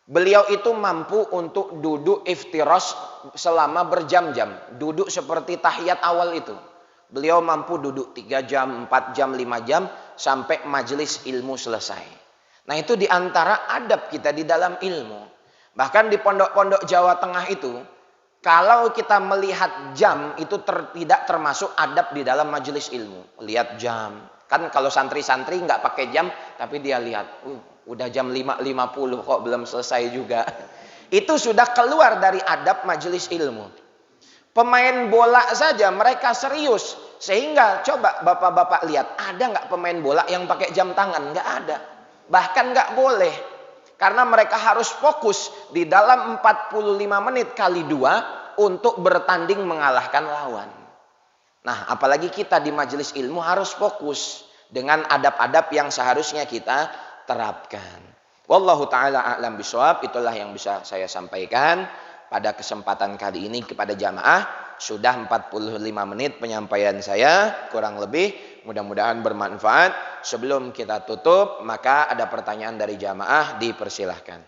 beliau itu mampu untuk duduk iftiros selama berjam-jam. Duduk seperti tahiyat awal itu. Beliau mampu duduk 3 jam, 4 jam, 5 jam sampai majelis ilmu selesai. Nah, itu di antara adab kita di dalam ilmu. Bahkan di pondok-pondok Jawa Tengah itu, kalau kita melihat jam itu tidak termasuk adab di dalam majelis ilmu. Lihat jam. Kan kalau santri-santri nggak pakai jam, tapi dia lihat, udah jam 5.50 kok belum selesai juga. Itu sudah keluar dari adab majelis ilmu. Pemain bola saja mereka serius. Sehingga coba bapak-bapak lihat, ada nggak pemain bola yang pakai jam tangan? Nggak ada. Bahkan nggak boleh. Karena mereka harus fokus di dalam 45 menit kali 2 untuk bertanding mengalahkan lawan. Nah, apalagi kita di majelis ilmu harus fokus dengan adab-adab yang seharusnya kita terapkan. Wallahu ta'ala a'lam bishawab. Itulah yang bisa saya sampaikan pada kesempatan kali ini kepada jamaah. Sudah 45 menit penyampaian saya, kurang lebih. Mudah-mudahan bermanfaat. Sebelum kita tutup, maka ada pertanyaan dari jamaah, dipersilahkan.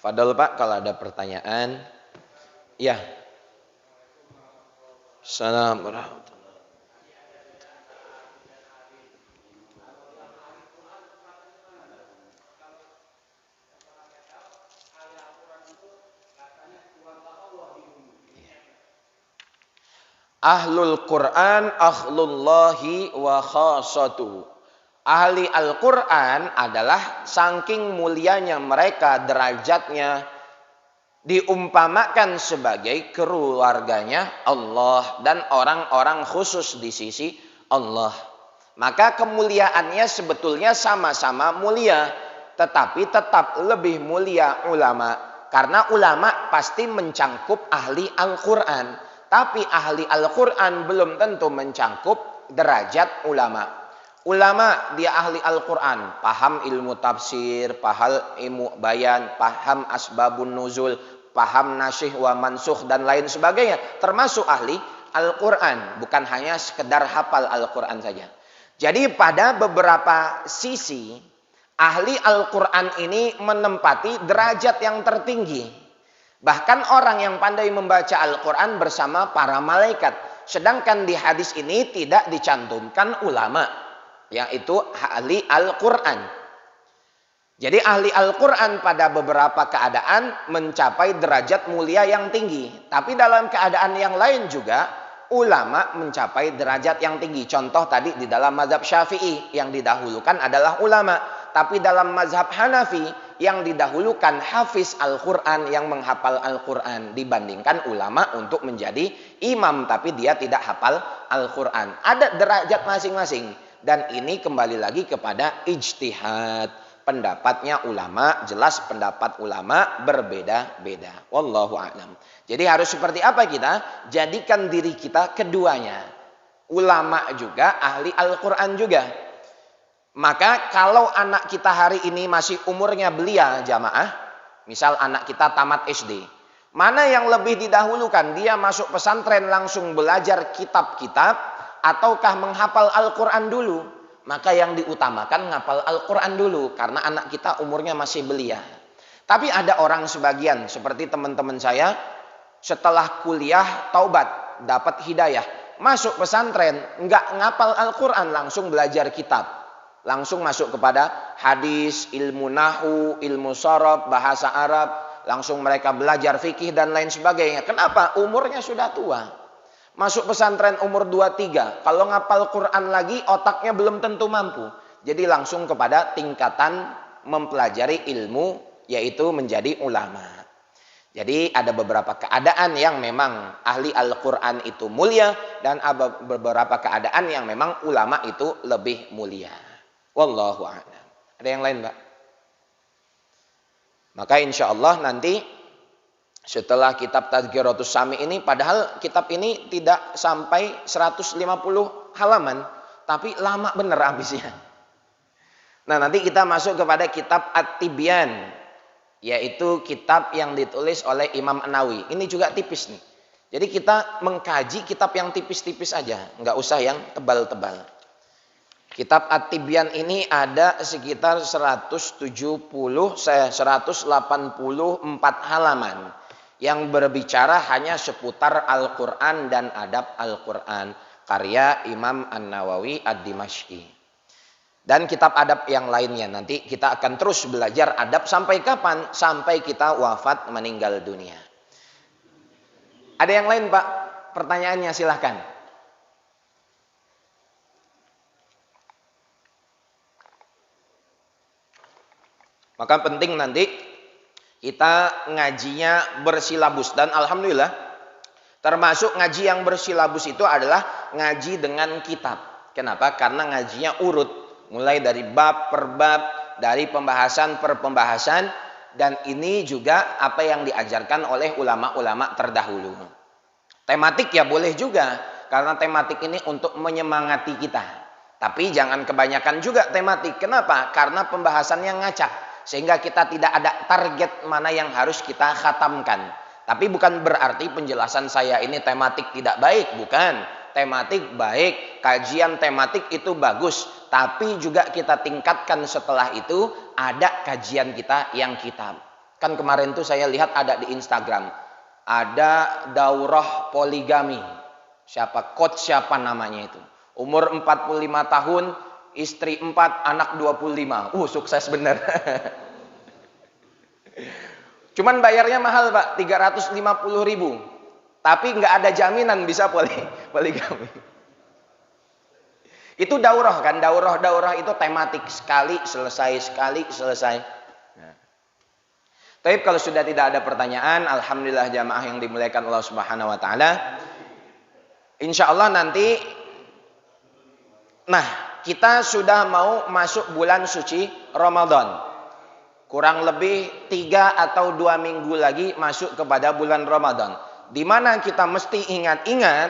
Fadol Pak, kalau ada pertanyaan. Ya. Assalamualaikum. Ahlul Quran akhlullahi wa khasatuhu. Ahli Al-Quran adalah saking mulianya mereka, derajatnya diumpamakan sebagai keluarganya Allah dan orang-orang khusus di sisi Allah. Maka kemuliaannya sebetulnya sama-sama mulia, tetapi tetap lebih mulia ulama. Karena ulama pasti mencangkup ahli Al-Quran. Tapi ahli Al-Quran belum tentu mencangkup derajat ulama. Ulama dia ahli Al-Quran, paham ilmu tafsir, paham ilmu bayan, paham asbabun nuzul, paham nasyih wa mansukh dan lain sebagainya. Termasuk ahli Al-Quran, bukan hanya sekedar hafal Al-Quran saja. Jadi pada beberapa sisi, ahli Al-Quran ini menempati derajat yang tertinggi. Bahkan orang yang pandai membaca Al-Quran bersama para malaikat. Sedangkan di hadis ini tidak dicantumkan ulama, yaitu ahli Al-Quran. Jadi ahli Al-Quran pada beberapa keadaan mencapai derajat mulia yang tinggi. Tapi dalam keadaan yang lain juga ulama mencapai derajat yang tinggi. Contoh tadi di dalam mazhab Syafi'i yang didahulukan adalah ulama. Tapi dalam mazhab Hanafi yang didahulukan hafiz Al-Quran yang menghafal Al-Quran dibandingkan ulama untuk menjadi imam tapi dia tidak hafal Al-Quran. Ada derajat masing-masing. Dan ini kembali lagi kepada ijtihad. Pendapatnya ulama, jelas pendapat ulama berbeda-beda. Wallahu a'lam. Jadi harus seperti apa kita? Jadikan diri kita keduanya. Ulama juga, ahli Al-Quran juga. Maka kalau anak kita hari ini masih umurnya belia jamaah, misal anak kita tamat SD. Mana yang lebih didahulukan? Dia masuk pesantren langsung belajar kitab-kitab, ataukah menghafal Al-Quran dulu? Maka yang diutamakan menghafal Al-Quran dulu. Karena anak kita umurnya masih belia. Tapi ada orang sebagian seperti teman-teman saya. Setelah kuliah taubat, dapat hidayah. Masuk pesantren, nggak ngapal Al-Quran, langsung belajar kitab. Langsung masuk kepada hadis, ilmu nahu, ilmu sorob, bahasa Arab. Langsung mereka belajar fikih dan lain sebagainya. Kenapa? Umurnya sudah tua. Masuk pesantren umur 23. Kalau ngapal Quran lagi otaknya belum tentu mampu. Jadi langsung kepada tingkatan mempelajari ilmu yaitu menjadi ulama. Jadi ada beberapa keadaan yang memang ahli Al-Quran itu mulia. Dan ada beberapa keadaan yang memang ulama itu lebih mulia. Wallahu a'lam. Ada yang lain, Pak? Maka insya Allah nanti setelah kitab Tadhkiratus Sami ini, padahal kitab ini tidak sampai 150 halaman, tapi lama bener habisnya. Nah, nanti kita masuk kepada kitab At-Tibyan, yaitu kitab yang ditulis oleh Imam An-Nawawi. Ini juga tipis nih. Jadi kita mengkaji kitab yang tipis-tipis aja, nggak usah yang tebal-tebal. Kitab At-Tibyan ini ada sekitar 184 halaman yang berbicara hanya seputar Al-Quran dan adab Al-Quran, karya Imam An-Nawawi Ad-Dimashqi. Dan kitab adab yang lainnya, nanti kita akan terus belajar adab sampai kapan? Sampai kita wafat meninggal dunia. Ada yang lain Pak? Pertanyaannya silahkan. Maka penting nanti kita ngajinya bersilabus. Dan alhamdulillah termasuk ngaji yang bersilabus itu adalah ngaji dengan kitab. Kenapa? Karena ngajinya urut. Mulai dari bab per bab, dari pembahasan per pembahasan. Dan ini juga apa yang diajarkan oleh ulama-ulama terdahulu. Tematik ya boleh juga. Karena tematik ini untuk menyemangati kita. Tapi jangan kebanyakan juga tematik. Kenapa? Karena pembahasannya ngacak. Sehingga kita tidak ada target mana yang harus kita khatamkan. Tapi bukan berarti penjelasan saya ini tematik tidak baik. Bukan. Tematik baik. Kajian tematik itu bagus. Tapi juga kita tingkatkan setelah itu ada kajian kita yang kitab. Kan kemarin tuh saya lihat ada di Instagram. Ada daurah poligami. Coach siapa namanya itu. Umur 45 tahun. Istri 4, anak 25. Sukses bener. Cuman bayarnya mahal Pak, 350.000. Tapi nggak ada jaminan bisa poligami. Itu daurah kan, daurah itu tematik, sekali selesai. Nah. Tapi kalau sudah tidak ada pertanyaan, alhamdulillah jamaah yang dimuliakan Allah Subhanahu wa taala. Insya Allah nanti kita sudah mau masuk bulan suci Ramadan. Kurang lebih 3 atau 2 minggu lagi masuk kepada bulan Ramadan. Di mana kita mesti ingat-ingat,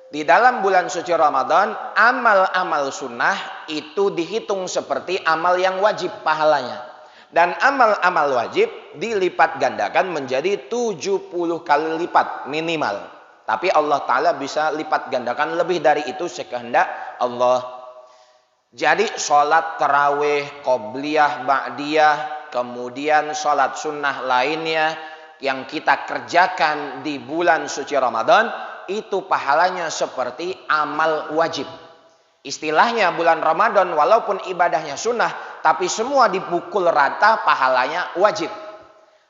di dalam bulan suci Ramadan, amal-amal sunnah itu dihitung seperti amal yang wajib pahalanya. Dan amal-amal wajib dilipat gandakan menjadi 70 kali lipat minimal. Tapi Allah Ta'ala bisa lipat gandakan lebih dari itu sekehendak Allah. Jadi sholat tarawih, qobliyah, ba'diyah, kemudian sholat sunnah lainnya yang kita kerjakan di bulan suci Ramadan, itu pahalanya seperti amal wajib. Istilahnya bulan Ramadan walaupun ibadahnya sunnah, tapi semua dipukul rata pahalanya wajib.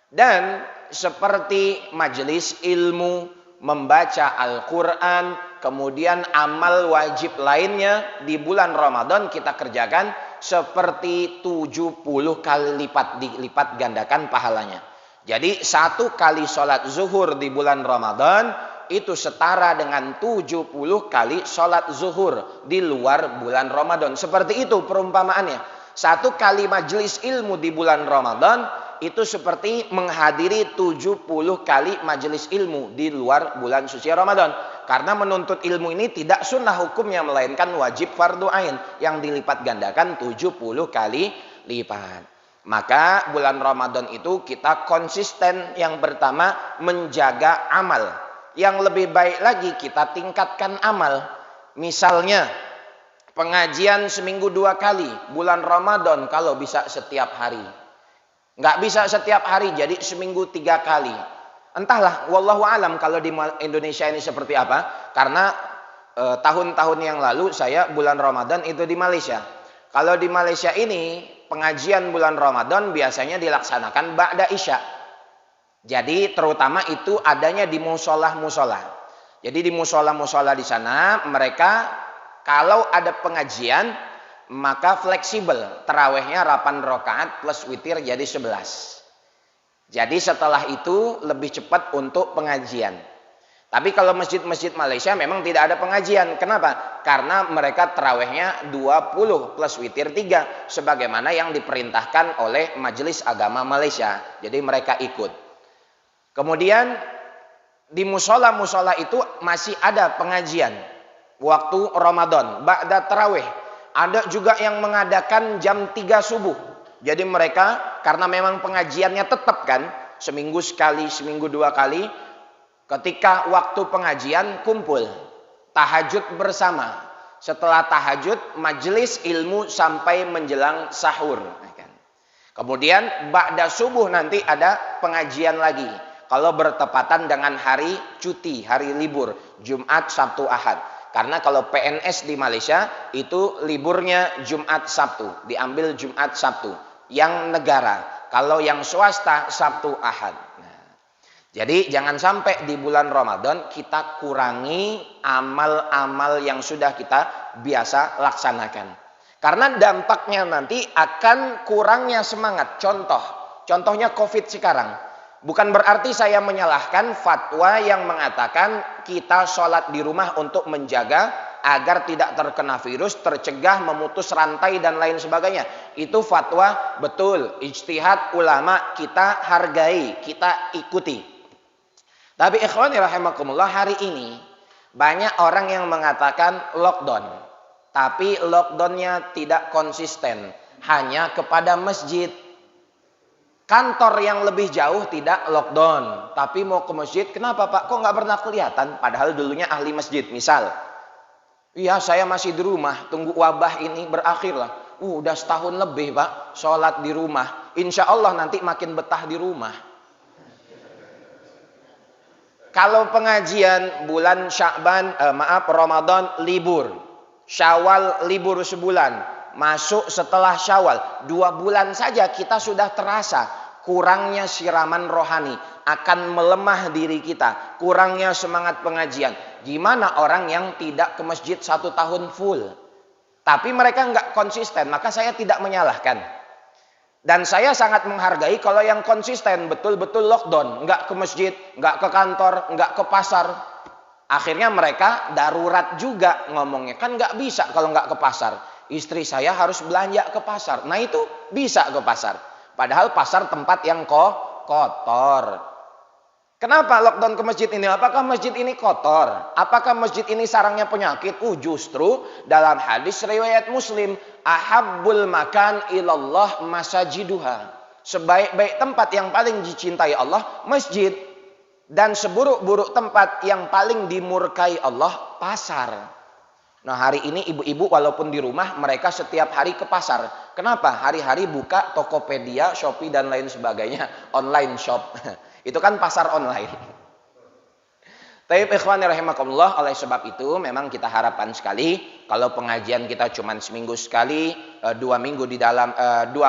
Dan seperti majelis ilmu, membaca Al-Quran, kemudian amal wajib lainnya di bulan Ramadan kita kerjakan seperti 70 kali dilipat gandakan pahalanya. Jadi 1 kali sholat zuhur di bulan Ramadan itu setara dengan 70 kali sholat zuhur di luar bulan Ramadan. Seperti itu perumpamaannya. 1 kali majelis ilmu di bulan Ramadan itu seperti menghadiri 70 kali majelis ilmu di luar bulan suci Ramadan. Karena menuntut ilmu ini tidak sunnah hukumnya, melainkan wajib fardu ain yang dilipat gandakan 70 kali lipat. Maka bulan Ramadan itu kita konsisten, yang pertama menjaga amal. Yang lebih baik lagi kita tingkatkan amal. Misalnya pengajian seminggu 2 kali, bulan Ramadan kalau bisa setiap hari. Nggak bisa setiap hari, jadi seminggu 3 kali. Entahlah, wallahu alam kalau di Indonesia ini seperti apa. Karena tahun-tahun yang lalu saya bulan Ramadan itu di Malaysia. Kalau di Malaysia ini pengajian bulan Ramadan biasanya dilaksanakan ba'da isya. Jadi terutama itu adanya di musola-musola. Jadi di musola-musola di sana mereka kalau ada pengajian maka fleksibel, tarawehnya 8 rakaat plus witir jadi 11. Jadi setelah itu lebih cepat untuk pengajian. Tapi kalau masjid-masjid Malaysia memang tidak ada pengajian. Kenapa? Karena mereka tarawihnya 20 plus witir 3. Sebagaimana yang diperintahkan oleh Majelis Agama Malaysia. Jadi mereka ikut. Kemudian di musola-musola itu masih ada pengajian. Waktu Ramadan, ba'da tarawih. Ada juga yang mengadakan jam 3 subuh. Jadi mereka karena memang pengajiannya tetap kan. Seminggu sekali, seminggu 2 kali. Ketika waktu pengajian kumpul, tahajud bersama. Setelah tahajud, majelis ilmu sampai menjelang sahur. Kemudian ba'da subuh nanti ada pengajian lagi. Kalau bertepatan dengan hari cuti, hari libur, Jumat, Sabtu, Ahad. Karena kalau PNS di Malaysia itu liburnya Jumat, Sabtu. Diambil Jumat, Sabtu. Yang negara. Kalau yang swasta, Sabtu, Ahad. Jadi jangan sampai di bulan Ramadan kita kurangi amal-amal yang sudah kita biasa laksanakan. Karena dampaknya nanti akan kurangnya semangat. Contohnya COVID sekarang. Bukan berarti saya menyalahkan fatwa yang mengatakan kita sholat di rumah untuk menjaga agar tidak terkena virus, tercegah, memutus rantai dan lain sebagainya. Itu fatwa betul, ijtihad ulama kita hargai, kita ikuti. Tapi ikhwani rahimakumullah, hari ini banyak orang yang mengatakan lockdown. Tapi lockdownnya tidak konsisten. Hanya kepada masjid. Kantor yang lebih jauh tidak lockdown. Tapi mau ke masjid, kenapa Pak? Kok nggak pernah kelihatan? Padahal dulunya ahli masjid. Misal, iya saya masih di rumah. Tunggu wabah ini berakhir lah. Udah setahun lebih Pak. Sholat di rumah. Insya Allah nanti makin betah di rumah. Kalau pengajian bulan Sya'ban, Ramadan libur. Syawal libur sebulan. Masuk setelah Syawal. 2 bulan saja kita sudah terasa kurangnya siraman rohani. Akan melemah diri kita. Kurangnya semangat pengajian. Gimana orang yang tidak ke masjid 1 tahun full? Tapi mereka nggak konsisten. Maka saya tidak menyalahkan. Dan saya sangat menghargai kalau yang konsisten betul-betul lockdown. Nggak ke masjid, nggak ke kantor, nggak ke pasar. Akhirnya mereka darurat juga ngomongnya. Kan nggak bisa kalau nggak ke pasar. Istri saya harus belanja ke pasar. Nah itu bisa ke pasar. Padahal pasar tempat yang kotor. Kenapa lockdown ke masjid ini? Apakah masjid ini kotor? Apakah masjid ini sarangnya penyakit? Justru dalam hadis riwayat Muslim, ahabbul makan ilallah masajiduha. Sebaik-baik tempat yang paling dicintai Allah, masjid. Dan seburuk-buruk tempat yang paling dimurkai Allah, pasar. Nah hari ini ibu-ibu walaupun di rumah, mereka setiap hari ke pasar. Kenapa? Hari-hari buka Tokopedia, Shopee dan lain sebagainya. Online shop. Itu kan pasar online. Tapi ikhwani rahimakumullah, oleh sebab itu memang kita harapkan sekali kalau pengajian kita cuma seminggu sekali, 2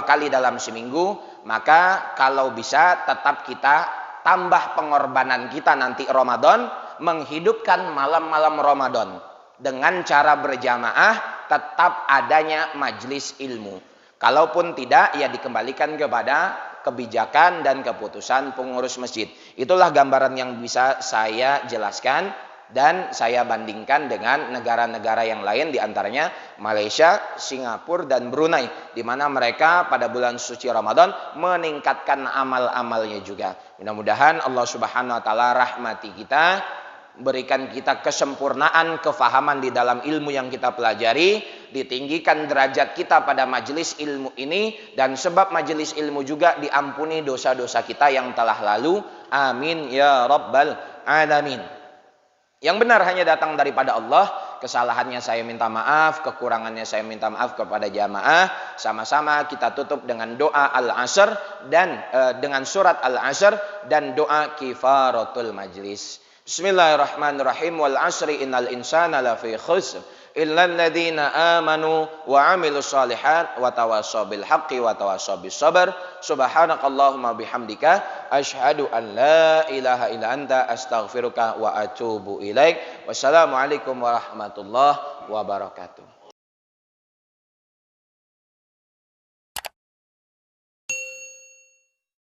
kali dalam seminggu, maka kalau bisa tetap kita tambah pengorbanan kita nanti Ramadan, menghidupkan malam-malam Ramadan dengan cara berjamaah, tetap adanya majelis ilmu. Kalaupun tidak, ya dikembalikan kepada kebijakan dan keputusan pengurus masjid. Itulah gambaran yang bisa saya jelaskan dan saya bandingkan dengan negara-negara yang lain, diantaranya Malaysia, Singapura dan Brunei, di mana mereka pada bulan suci Ramadan meningkatkan amal-amalnya juga. Mudah-mudahan Allah Subhanahu wa taala rahmati kita, berikan kita kesempurnaan kefahaman di dalam ilmu yang kita pelajari, ditinggikan derajat kita pada majelis ilmu ini, dan sebab majelis ilmu juga diampuni dosa-dosa kita yang telah lalu. Amin ya rabbal alamin. Yang benar hanya datang daripada Allah. Kesalahannya saya minta maaf, kekurangannya saya minta maaf kepada jamaah. Sama-sama kita tutup dengan doa Al-Asr dan dengan surat Al-Asr dan doa kifaratul majlis. Bismillahirrahmanirrahim. Wal asri innal insana lafi khusr illal ladzina amanu wa amilus solihat wa tawassaw bil haqqi wa tawassaw bis sabr. Subhanakallahumma bihamdika asyhadu an la ilaha illa anta astaghfiruka wa atubu ilaik. Wassalamualaikum warahmatullahi wabarakatuh.